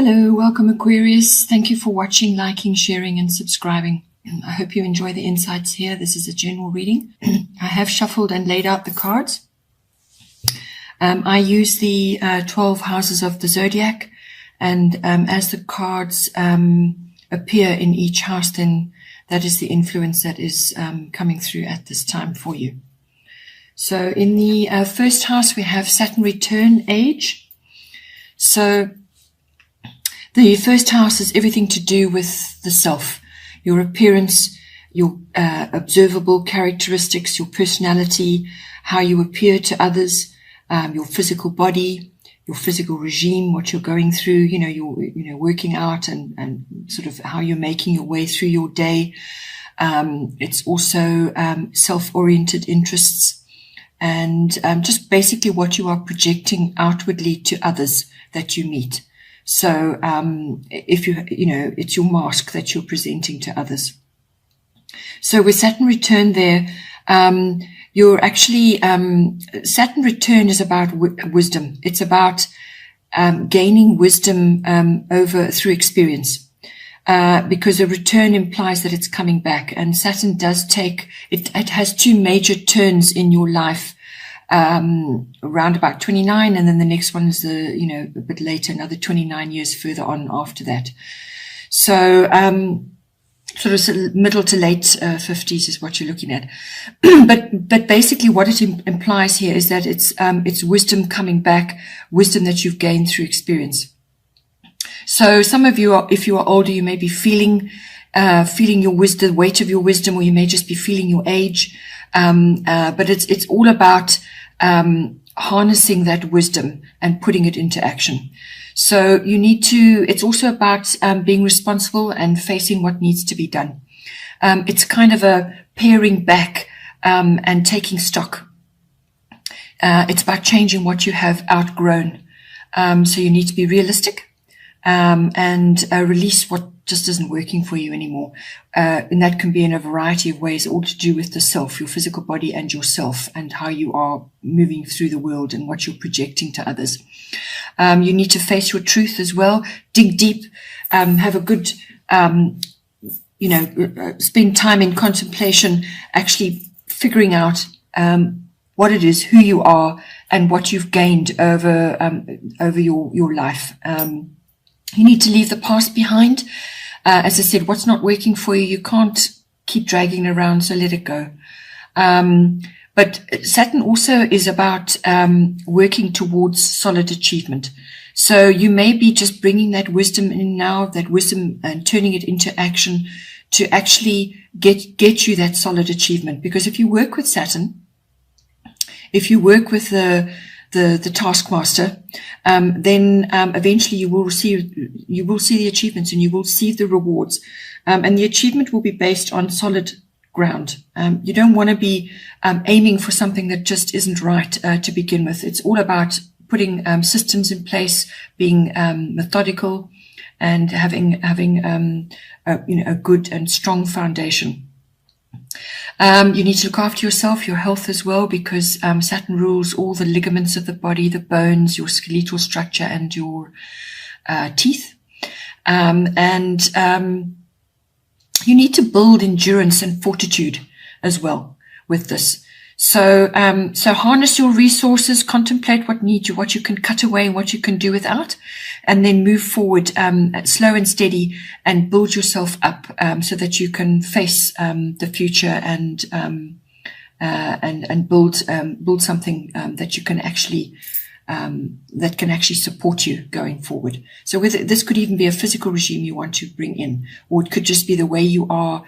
Hello, welcome Aquarius. Thank you for watching, liking, sharing and subscribing. I hope you enjoy the insights here. This is a general reading. I have shuffled and laid out the cards. I use the 12 houses of the zodiac, and as the cards appear in each house, then that is the influence that is coming through at this time for you. So in the first house, we have Saturn return age. So the first house is everything to do with the self, your appearance, your observable characteristics, your personality, how you appear to others, your physical body, your physical regime, what you're going through, you're working out and sort of how you're making your way through your day. It's also self-oriented interests and just basically what you are projecting outwardly to others that you meet. So, if it's your mask that you're presenting to others. So with Saturn return there, you're actually, Saturn return is about wisdom. It's about, gaining wisdom, through experience. Because a return implies that it's coming back, and Saturn does it has two major turns in your life. Around about 29, and then the next one is a bit later, another 29 years further on after that. So, sort of middle to late 50s is what you're looking at. but basically what it implies here is that it's wisdom coming back, wisdom that you've gained through experience. So some of you if you are older, you may be feeling your wisdom, the weight of your wisdom, or you may just be feeling your age. But it's all about harnessing that wisdom and putting it into action. So it's also about being responsible and facing what needs to be done. It's kind of a paring back and taking stock. It's about changing what you have outgrown. So you need to be realistic and release what just isn't working for you anymore. And that can be in a variety of ways, all to do with the self, your physical body and yourself, and how you are moving through the world and what you're projecting to others. You need to face your truth as well, dig deep, have a good, spend time in contemplation, actually figuring out, what it is, who you are, and what you've gained over your life. You need to leave the past behind. As I said, what's not working for you, you can't keep dragging it around, so let it go. But Saturn also is about working towards solid achievement. So you may be just bringing that wisdom in now, that wisdom, and turning it into action to actually get you that solid achievement. Because if you work with Saturn, if you work with the taskmaster, then eventually you will see the achievements and you will see the rewards, and the achievement will be based on solid ground. You don't want to be aiming for something that just isn't right to begin with. It's all about putting systems in place, being methodical, and having a good and strong foundation. You need to look after yourself, your health as well, because Saturn rules all the ligaments of the body, the bones, your skeletal structure, and your teeth. You need to build endurance and fortitude as well with this. So harness your resources, contemplate what you can cut away and what you can do without, and then move forward slow and steady, and build yourself up so that you can face the future and build something that you can actually support you going forward. So this could even be a physical regime you want to bring in, or it could just be the way you are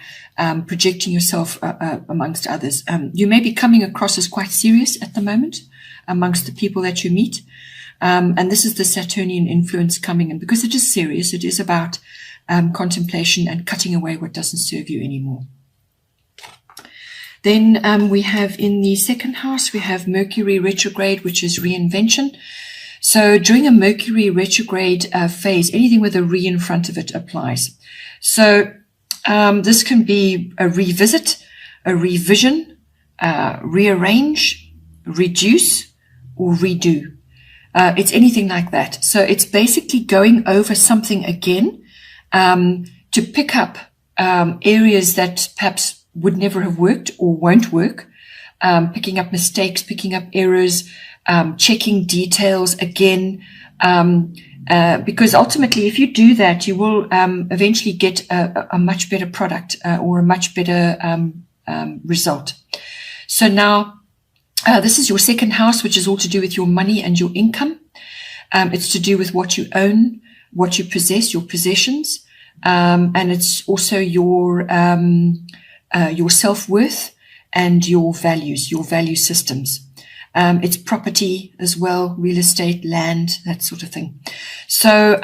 projecting yourself amongst others. You may be coming across as quite serious at the moment amongst the people that you meet. And this is the Saturnian influence coming in, because it is serious. It is about contemplation and cutting away what doesn't serve you anymore. Then we have in the second house, we have Mercury retrograde, which is reinvention. So during a Mercury retrograde phase, anything with a re in front of it applies. So this can be a revisit, a revision, rearrange, reduce, or redo. It's anything like that. So it's basically going over something again, to pick up areas that perhaps would never have worked or won't work, picking up mistakes, picking up errors, checking details again, because ultimately if you do that, you will eventually get a much better product or a much better result. So now this is your second house, which is all to do with your money and your income. It's to do with what you own, what you possess, your possessions, and it's also your self-worth and your values, your value systems. It's property as well, real estate, land, that sort of thing. So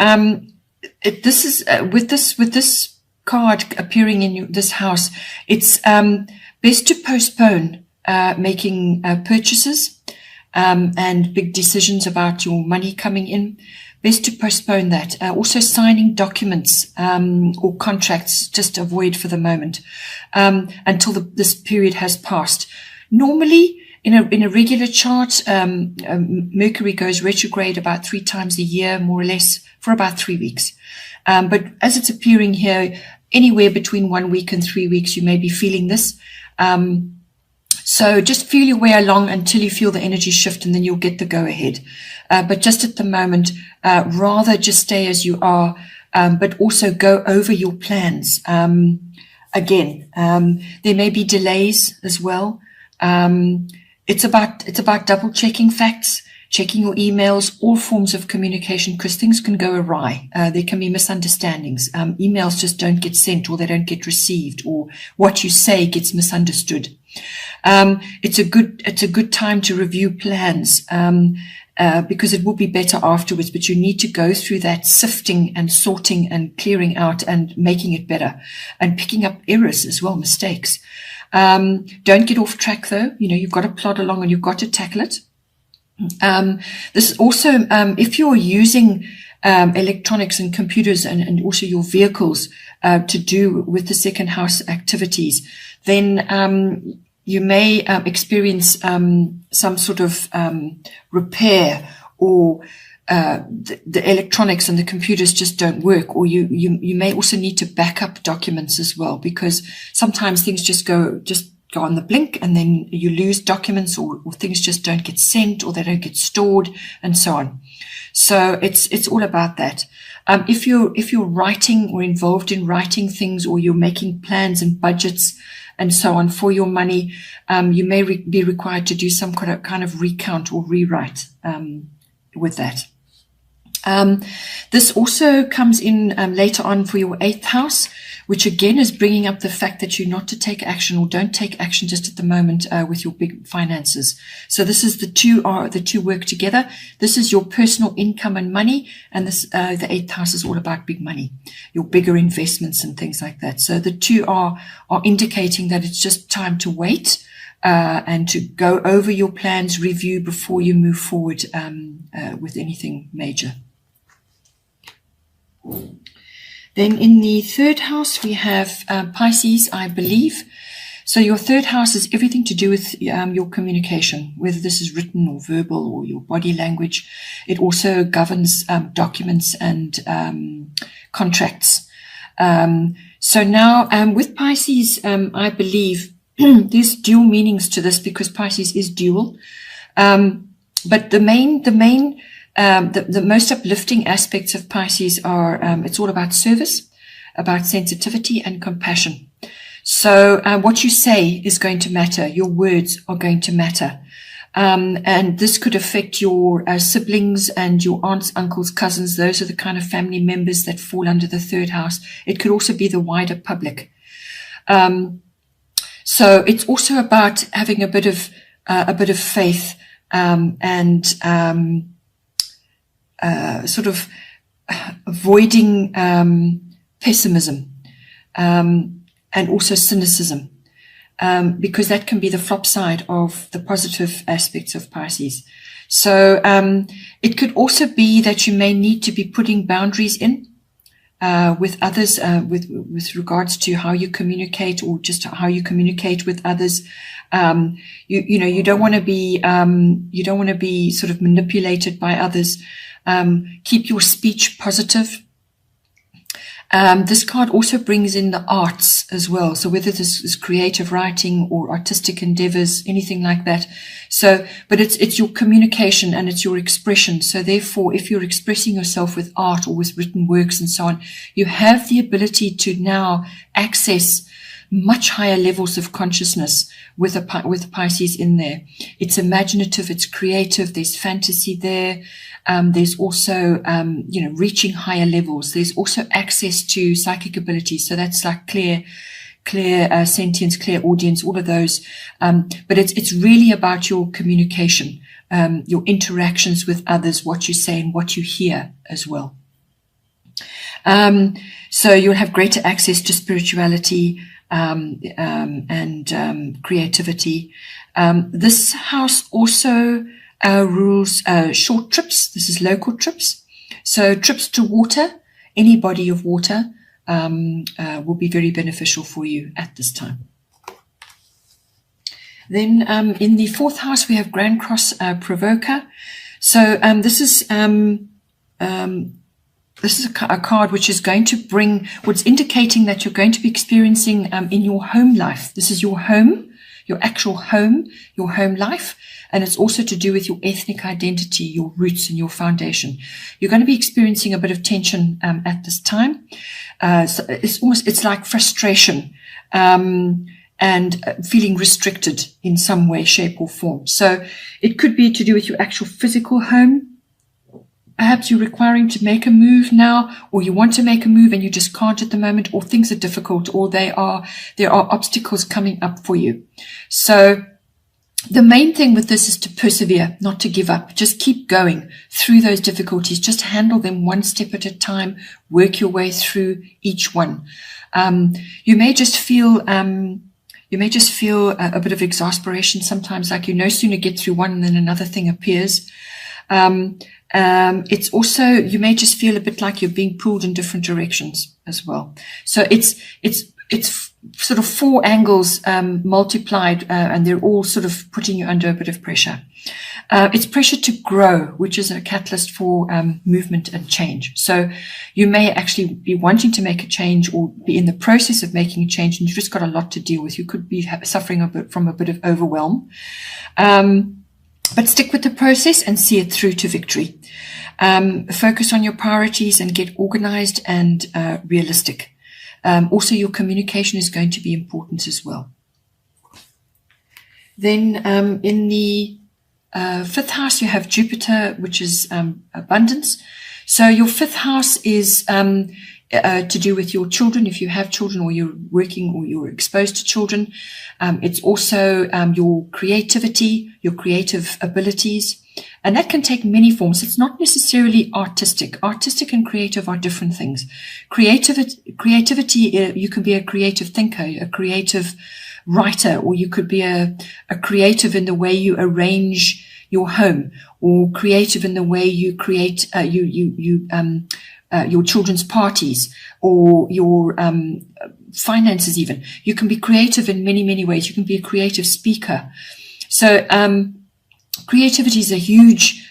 this is with this card appearing in this house, it's best to postpone making purchases and big decisions about your money coming in. Best to postpone that. Also signing documents or contracts, just avoid for the moment until this period has passed. Normally, in a regular chart, Mercury goes retrograde about 3 times a year, more or less, for about 3 weeks. But as it's appearing here, anywhere between 1 week and 3 weeks, you may be feeling this. So just feel your way along until you feel the energy shift, and then you'll get the go-ahead. But just at the moment, rather just stay as you are, but also go over your plans. Again, there may be delays as well. It's about double checking facts, checking your emails, all forms of communication, because things can go awry. There can be misunderstandings. Emails just don't get sent, or they don't get received, or what you say gets misunderstood. It's a good time to review plans, because it will be better afterwards, but you need to go through that sifting and sorting and clearing out and making it better, and picking up errors as well, mistakes. Don't get off track though. You've got to plod along and you've got to tackle it. This is also, if you're using electronics and computers and also your vehicles to do with the second house activities, then you may experience some sort of repair, or the electronics and the computers just don't work, or you may also need to back up documents as well, because sometimes things just go on the blink, and then you lose documents, or things just don't get sent, or they don't get stored, and so on. So it's all about that. If you're writing or involved in writing things, or you're making plans and budgets and so on for your money, you may be required to do some kind of recount or rewrite with that. This also comes in later on for your 8th house, which again is bringing up the fact that you're not to take action, or don't take action just at the moment with your big finances. So this is the two work together. This is your personal income and money, and this the 8th house is all about big money, your bigger investments and things like that. So the two are indicating that it's just time to wait and to go over your plans, review before you move forward with anything major. Then in the 3rd house, we have Pisces, I believe. So your 3rd house is everything to do with your communication, whether this is written or verbal or your body language. It also governs documents and contracts. So now with Pisces, I believe there's dual meanings to this, because Pisces is dual. But the most uplifting aspects of Pisces are, it's all about service, about sensitivity and compassion. So what you say is going to matter. Your words are going to matter. And this could affect your siblings and your aunts, uncles, cousins. Those are the kind of family members that fall under the 3rd house. It could also be the wider public. So it's also about having a bit of faith and sort of avoiding pessimism and also cynicism, because that can be the flop side of the positive aspects of Pisces. So it could also be that you may need to be putting boundaries in with others, with regards to how you communicate, or just how you communicate with others. You don't want to be sort of manipulated by others. Keep your speech positive. This card also brings in the arts as well. So whether this is creative writing or artistic endeavors, anything like that. So, but it's your communication and it's your expression. So therefore, if you're expressing yourself with art or with written works and so on, you have the ability to now access much higher levels of consciousness with Pisces in there. It's imaginative, it's creative, there's fantasy there. There's also, reaching higher levels. There's also access to psychic abilities. So that's like clear sentience, clear audience, all of those. But it's really about your communication, your interactions with others, what you say and what you hear as well. So you'll have greater access to spirituality, and creativity. This house also rules short trips. This is local trips. So trips to water, any body of water, will be very beneficial for you at this time. Then in the fourth house, we have Grand Cross Provoker. So this is a card which is going to bring, what's indicating that you're going to be experiencing in your home life. This is your home, your actual home, your home life. And it's also to do with your ethnic identity, your roots and your foundation. You're going to be experiencing a bit of tension at this time. So it's like frustration and feeling restricted in some way, shape or form. So it could be to do with your actual physical home. Perhaps you're requiring to make a move now, or you want to make a move and you just can't at the moment, or things are difficult, or there are obstacles coming up for you. So the main thing with this is to persevere, not to give up. Just keep going through those difficulties. Just handle them one step at a time. Work your way through each one. You may just feel a bit of exasperation sometimes, like you no sooner get through one and then another thing appears. It's also, you may just feel a bit like you're being pulled in different directions as well. So it's sort of four angles multiplied, and they're all sort of putting you under a bit of pressure. It's pressure to grow, which is a catalyst for movement and change. So you may actually be wanting to make a change or be in the process of making a change, and you've just got a lot to deal with. You could be suffering from a bit of overwhelm. But stick with the process and see it through to victory. Focus on your priorities and get organized and realistic. Also, your communication is going to be important as well. Then in the fifth house, you have Jupiter, which is abundance. So your fifth house is to do with your children, if you have children or you're working or you're exposed to children. It's also your creativity, your creative abilities. And that can take many forms. It's not necessarily artistic. Artistic and creative are different things. Creativity, you can be a creative thinker, a creative writer, or you could be a creative in the way you arrange your home, or creative in the way you create your children's parties, or your finances even. You can be creative in many, many ways. You can be a creative speaker. So creativity is a huge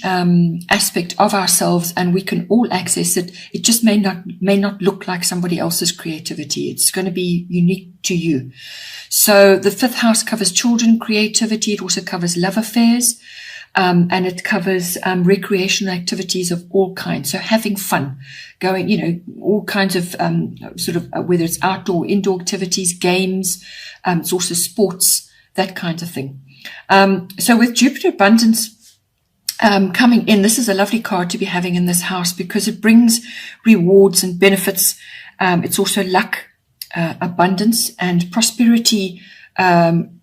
aspect of ourselves, and we can all access it. It just may not look like somebody else's creativity. It's going to be unique to you. So the fifth house covers children, creativity. It also covers love affairs. And it covers recreational activities of all kinds. So having fun, going, all kinds of whether it's outdoor, indoor activities, games. It's also sports, that kind of thing. So with Jupiter abundance coming in, this is a lovely card to be having in this house because it brings rewards and benefits. It's also luck, abundance, and prosperity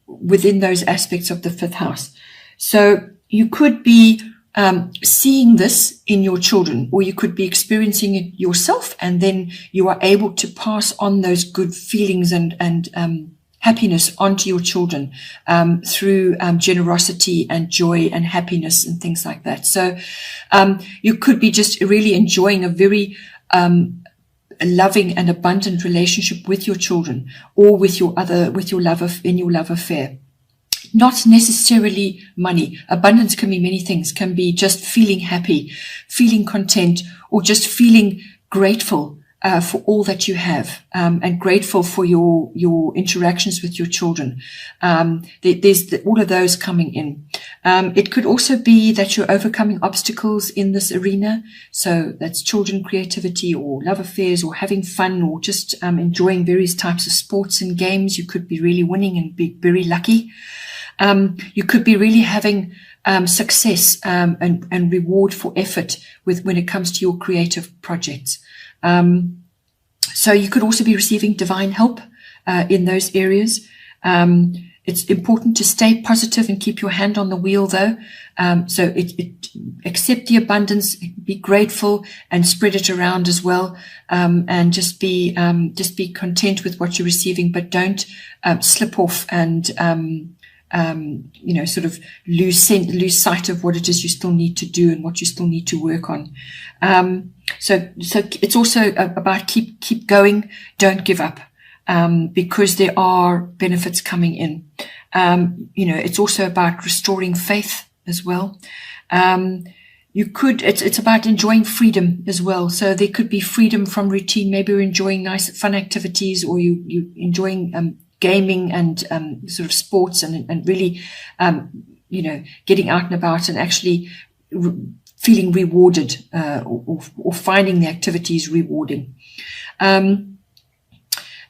within those aspects of the fifth house. So you could be seeing this in your children, or you could be experiencing it yourself, and then you are able to pass on those good feelings and happiness onto your children through generosity and joy and happiness and things like that. So you could be just really enjoying a very a loving and abundant relationship with your children, or with your in your love affair. Not necessarily money. Abundance can be many things. Can be just feeling happy, feeling content, or just feeling grateful for all that you have, and grateful for your interactions with your children. There's all of those coming in. It could also be that you're overcoming obstacles in this arena. So that's children, creativity, or love affairs, or having fun, or just enjoying various types of sports and games. You could be really winning and be very lucky. You could be really having success and reward for effort when it comes to your creative projects. So you could also be receiving divine help in those areas. It's important to stay positive and keep your hand on the wheel, though. So accept the abundance, be grateful, and spread it around as well. And just be content with what you're receiving, but don't slip off and sort of lose sight of what it is you still need to do and what you still need to work on. So it's also about keep going, don't give up, because there are benefits coming in. It's also about restoring faith as well. It's about enjoying freedom as well. So there could be freedom from routine. Maybe you're enjoying nice, fun activities, or you enjoying gaming and sort of sports, and really getting out and about and actually feeling rewarded, or finding the activities rewarding.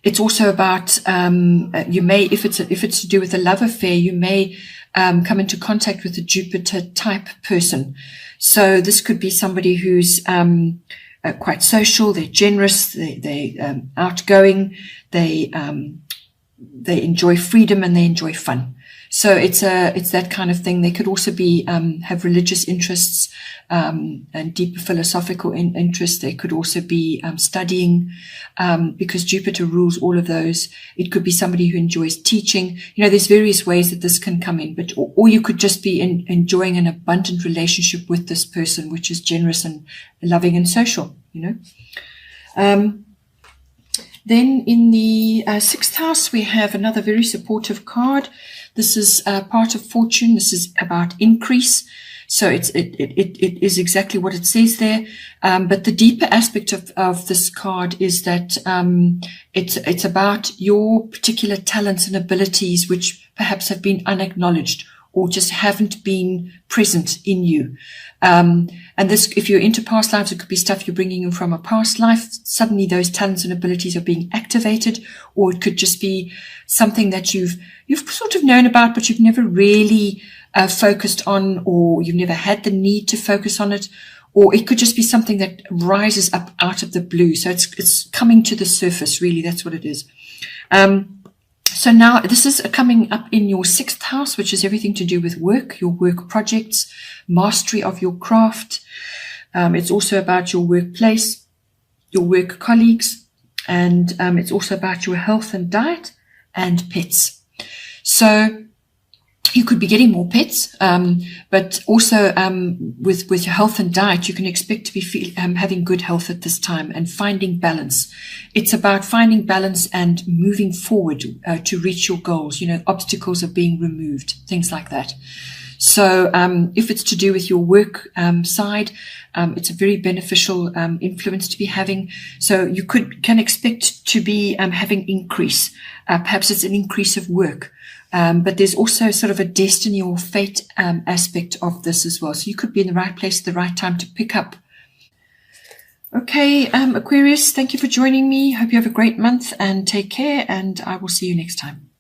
It's also about you may, if it's to do with a love affair, you may come into contact with a Jupiter type person. So this could be somebody who's quite social, they're generous, they outgoing, they enjoy freedom, and they enjoy fun. So it's that kind of thing. They could also be have religious interests and deeper philosophical interests. They could also be studying, because Jupiter rules all of those. It could be somebody who enjoys teaching. There's various ways that this can come in, but or you could just be enjoying an abundant relationship with this person, which is generous and loving and social. Then in the 6th house, we have another very supportive card. This is part of fortune. This is about increase. So it is exactly what it says there. But the deeper aspect of this card is that it's about your particular talents and abilities, which perhaps have been unacknowledged or just haven't been present in you. And this, if you're into past lives, it could be stuff you're bringing in from a past life. Suddenly those talents and abilities are being activated, or it could just be something that you've sort of known about, but you've never really focused on, or you've never had the need to focus on it. Or it could just be something that rises up out of the blue. So it's coming to the surface, really. That's what it is. So now this is coming up in your 6th house, which is everything to do with work, your work projects, mastery of your craft. It's also about your workplace, your work colleagues, and it's also about your health and diet and pets. So you could be getting more pets, but also with your health and diet, you can expect to be having good health at this time and finding balance. It's about finding balance and moving forward to reach your goals. Obstacles are being removed, things like that. So if it's to do with your work side, it's a very beneficial influence to be having. So you can expect to be having increase. Perhaps it's an increase of work. But there's also sort of a destiny or fate aspect of this as well. So you could be in the right place at the right time to pick up. Okay, Aquarius, thank you for joining me. Hope you have a great month and take care, and I will see you next time.